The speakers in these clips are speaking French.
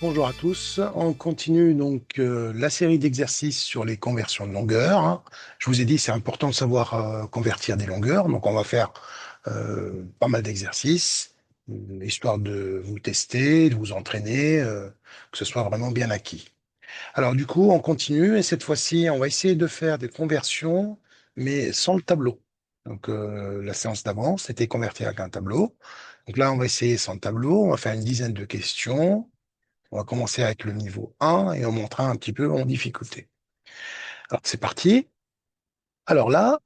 Bonjour à tous, on continue donc la série d'exercices sur les conversions de longueur, hein. Je vous ai dit c'est important de savoir convertir des longueurs, donc on va faire pas mal d'exercices, histoire de vous tester, de vous entraîner, que ce soit vraiment bien acquis. Alors du coup on continue et cette fois-ci on va essayer de faire des conversions mais sans le tableau. Donc la séance d'avant c'était convertir avec un tableau. Donc là on va essayer sans le tableau, on va faire une dizaine de questions. On va commencer avec le niveau 1 et on montrera un petit peu en difficulté. Alors, c'est parti. Alors là,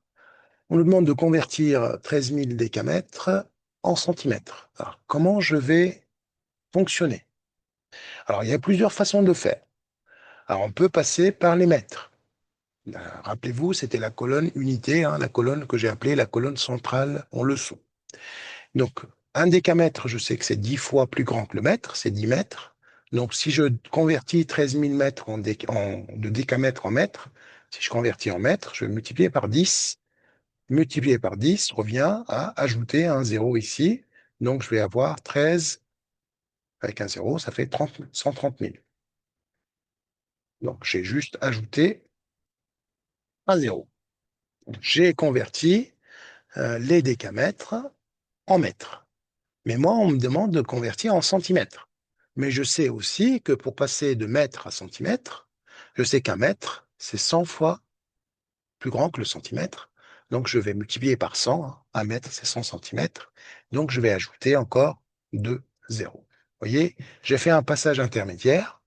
on nous demande de convertir 13 000 décamètres en centimètres. Alors, comment je vais fonctionner? Alors, il y a plusieurs façons de le faire. Alors, on peut passer par les mètres. Rappelez-vous, c'était la colonne unité, hein, la colonne que j'ai appelée la colonne centrale en leçon. Donc, un décamètre, je sais que c'est 10 fois plus grand que le mètre, c'est 10 mètres. Donc, si je convertis 13 000 mètres de décamètre en mètres, si je convertis en mètres, je vais multiplier par 10. Multiplier par 10 revient à ajouter un zéro ici. Donc, je vais avoir 13 avec un zéro, ça fait 130 000. Donc, j'ai juste ajouté un zéro. J'ai converti les décamètres en mètres. Mais moi, on me demande de convertir en centimètres. Mais je sais aussi que pour passer de mètre à centimètre, je sais qu'un mètre, c'est 100 fois plus grand que le centimètre. Donc, je vais multiplier par 100. Hein. Un mètre, c'est 100 centimètres. Donc, je vais ajouter encore 2 zéros. Vous voyez, j'ai fait un passage intermédiaire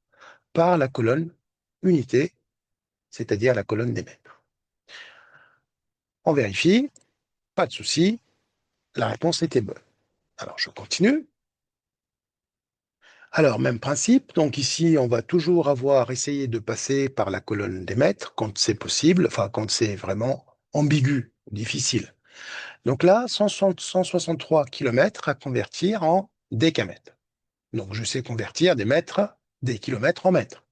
par la colonne unité, c'est-à-dire la colonne des mètres. On vérifie, pas de souci, la réponse était bonne. Alors, je continue. Alors, même principe. Donc ici, on va toujours avoir essayé de passer par la colonne des mètres quand c'est possible, enfin quand c'est vraiment ambigu, difficile. Donc là, 163 km à convertir en décamètres. Donc je sais convertir des mètres, des kilomètres en mètres.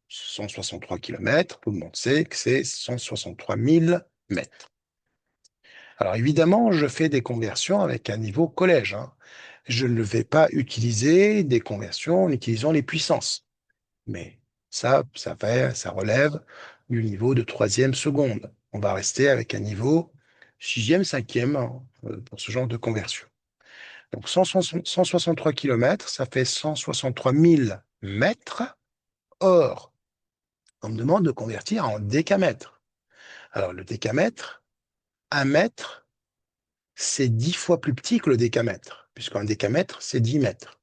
163 km, tout le monde sait que c'est 163 000 mètres. Alors évidemment, je fais des conversions avec un niveau collège, hein. Je ne vais pas utiliser des conversions en utilisant les puissances. Mais ça relève du niveau de troisième seconde. On va rester avec un niveau sixième, cinquième hein, pour ce genre de conversion. Donc 163 km, ça fait 163 000 mètres. Or, on me demande de convertir en décamètres. Alors le décamètre, un mètre, c'est 10 fois plus petit que le décamètre, puisqu'un décamètre, c'est 10 mètres.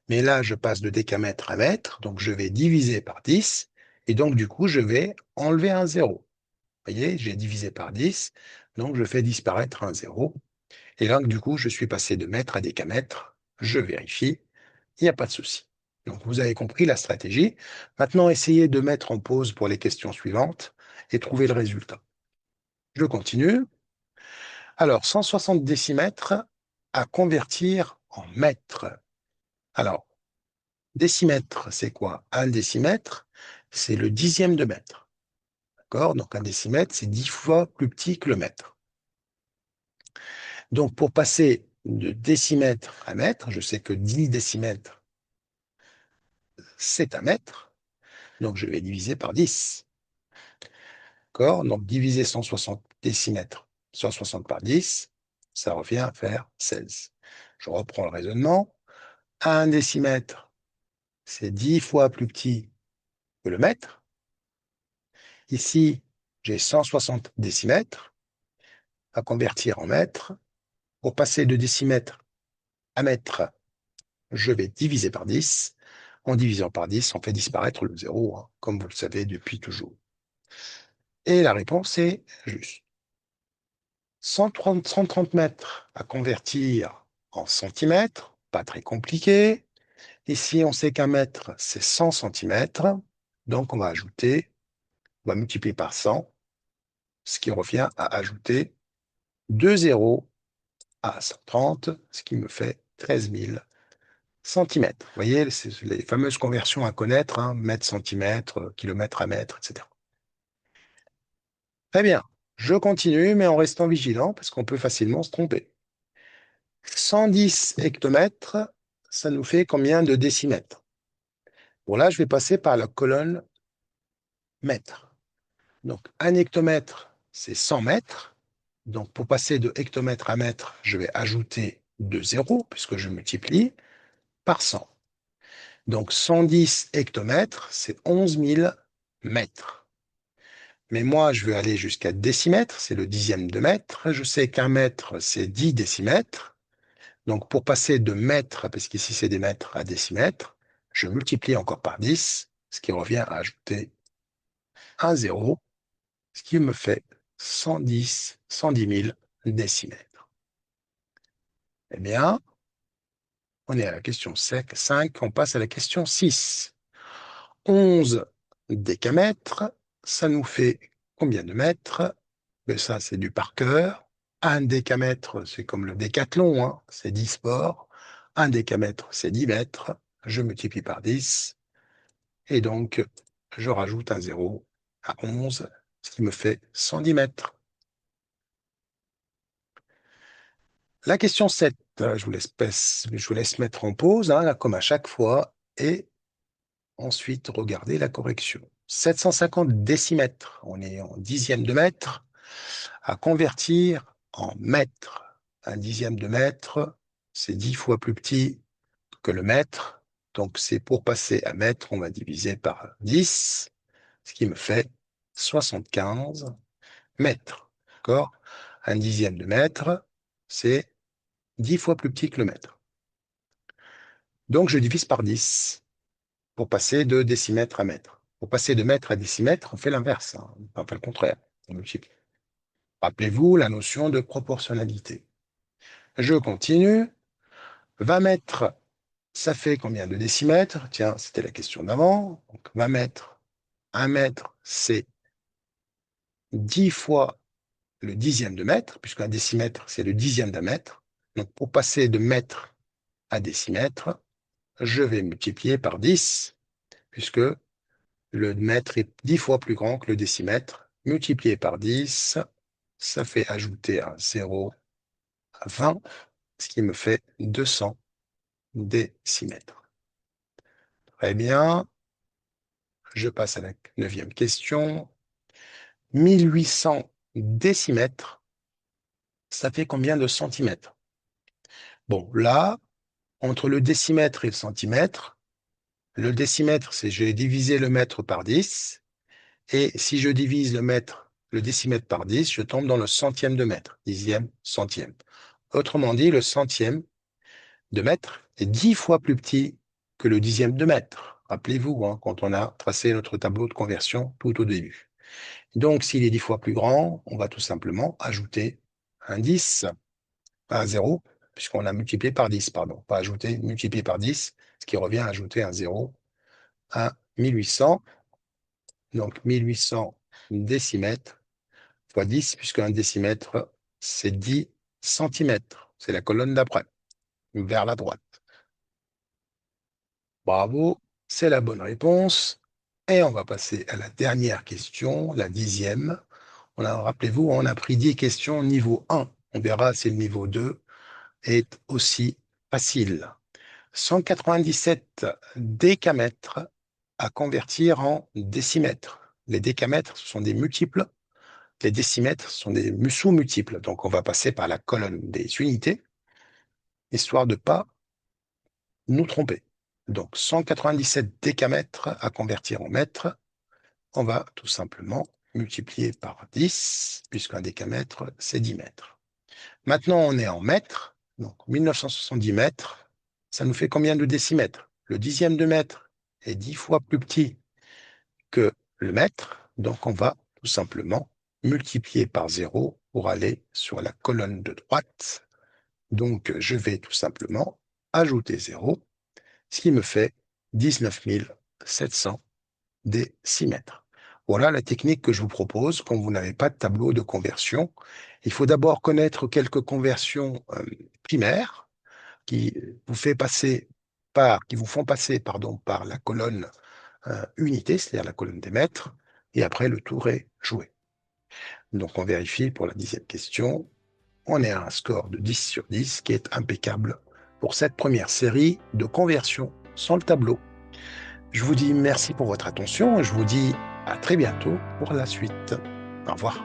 Mais là, je passe de décamètre à mètre, donc je vais diviser par 10, et donc du coup, je vais enlever un zéro. Vous voyez, j'ai divisé par 10, donc je fais disparaître un zéro. Et là, du coup, je suis passé de mètre à décamètre. Je vérifie, il n'y a pas de souci. Donc, vous avez compris la stratégie. Maintenant, essayez de mettre en pause pour les questions suivantes et trouver le résultat. Je continue. Alors, 160 décimètres à convertir en mètres. Alors, décimètre, c'est quoi? Un décimètre, c'est le dixième de mètre. D'accord? Donc, un décimètre, c'est 10 fois plus petit que le mètre. Donc, pour passer de décimètre à mètre, je sais que 10 décimètres, c'est un mètre. Donc, je vais diviser par 10. D'accord? Donc, diviser 160 décimètres, 160 par 10, ça revient à faire 16. Je reprends le raisonnement. Un décimètre, c'est 10 fois plus petit que le mètre. Ici, j'ai 160 décimètres à convertir en mètres. Pour passer de décimètre à mètre, je vais diviser par 10. En divisant par 10, on fait disparaître le zéro, hein, comme vous le savez depuis toujours. Et la réponse est juste. 130 mètres à convertir en centimètres, pas très compliqué. Ici, on sait qu'un mètre, c'est 100 centimètres. Donc, on va multiplier par 100, ce qui revient à ajouter 2 zéros à 130, ce qui me fait 13 000 centimètres. Vous voyez, c'est les fameuses conversions à connaître, hein, mètre, centimètre, kilomètre à mètre, etc. Très bien. Je continue, mais en restant vigilant, parce qu'on peut facilement se tromper. 110 hectomètres, ça nous fait combien de décimètres? Pour là, je vais passer par la colonne mètres. Donc, un hectomètre, c'est 100 mètres. Donc, pour passer de hectomètre à mètre, je vais ajouter 2 zéros, puisque je multiplie par 100. Donc, 110 hectomètres, c'est 11 000 mètres. Mais moi, je veux aller jusqu'à décimètre, c'est le dixième de mètre. Je sais qu'un mètre, c'est 10 décimètres. Donc, pour passer de mètre, parce qu'ici c'est des mètres, à décimètre, je multiplie encore par 10, ce qui revient à ajouter un zéro, ce qui me fait 110 000 décimètres. Eh bien, on est à la question 5, on passe à la question 6. 11 décamètres, ça nous fait combien de mètres? Mais ça, c'est du par cœur. Un décamètre, c'est comme le décathlon, hein, c'est 10 sports. Un décamètre, c'est 10 mètres. Je multiplie par 10. Et donc, je rajoute un zéro à 11, ce qui me fait 110 mètres. La question 7, je vous laisse mettre en pause, hein, là, comme à chaque fois, et ensuite regarder la correction. 750 décimètres, on est en dixième de mètre, à convertir en mètres. Un dixième de mètre, c'est 10 fois plus petit que le mètre. Donc, c'est pour passer à mètre, on va diviser par 10, ce qui me fait 75 mètres. D'accord? Un dixième de mètre, c'est 10 fois plus petit que le mètre. Donc, je divise par 10 pour passer de décimètre à mètre. Pour passer de mètre à décimètre, on fait l'inverse, hein. On fait le contraire. On multiplie. Rappelez-vous la notion de proportionnalité. Je continue. 20 mètres, ça fait combien de décimètres? Tiens, c'était la question d'avant. Donc, 20 mètres, 1 mètre, c'est 10 fois le dixième de mètre, puisqu'un décimètre, c'est le dixième d'un mètre. Donc, pour passer de mètre à décimètre, je vais multiplier par 10, puisque le mètre est 10 fois plus grand que le décimètre. Multiplié par 10, ça fait ajouter un 0 à 20, ce qui me fait 200 décimètres. Très bien. Je passe à la 9e question. 1800 décimètres, ça fait combien de centimètres? Bon, là, entre le décimètre et le décimètre, c'est j'ai divisé le mètre par 10. Et si je divise le décimètre par 10, je tombe dans le centième de mètre, dixième, centième. Autrement dit, le centième de mètre est 10 fois plus petit que le dixième de mètre. Rappelez-vous, hein, quand on a tracé notre tableau de conversion tout au début. Donc, s'il est 10 fois plus grand, on va tout simplement ajouter un 10, pas un 0, puisqu'on a multiplié par 10, pardon. Pas ajouter, multiplier par 10, ce qui revient à ajouter un 0 à 1800. Donc, 1800 décimètres fois 10, puisqu'un décimètre, c'est 10 centimètres. C'est la colonne d'après, vers la droite. Bravo, c'est la bonne réponse. Et on va passer à la dernière question, la 10e. Rappelez-vous, on a pris 10 questions niveau 1. On verra si le niveau 2 est aussi facile. 197 décamètres à convertir en décimètres. Les décamètres, ce sont des multiples. Les décimètres sont des sous-multiples. Donc, on va passer par la colonne des unités, histoire de ne pas nous tromper. Donc, 197 décamètres à convertir en mètres. On va tout simplement multiplier par 10, puisqu'un décamètre, c'est 10 mètres. Maintenant, on est en mètres. Donc, 1970 mètres, ça nous fait combien de décimètres? Le dixième de mètre est 10 fois plus petit que le mètre. Donc, on va tout simplement multiplier par 0 pour aller sur la colonne de droite. Donc, je vais tout simplement ajouter 0, ce qui me fait 19 700 décimètres. Voilà la technique que je vous propose quand vous n'avez pas de tableau de conversion. Il faut d'abord connaître quelques conversions primaires qui qui vous font passer par la colonne unité, c'est-à-dire la colonne des mètres, et après le tour est joué. Donc on vérifie pour la 10e question. On est à un score de 10 sur 10 qui est impeccable pour cette première série de conversions sans le tableau. Je vous dis merci pour votre attention et je vous dis à très bientôt pour la suite. Au revoir.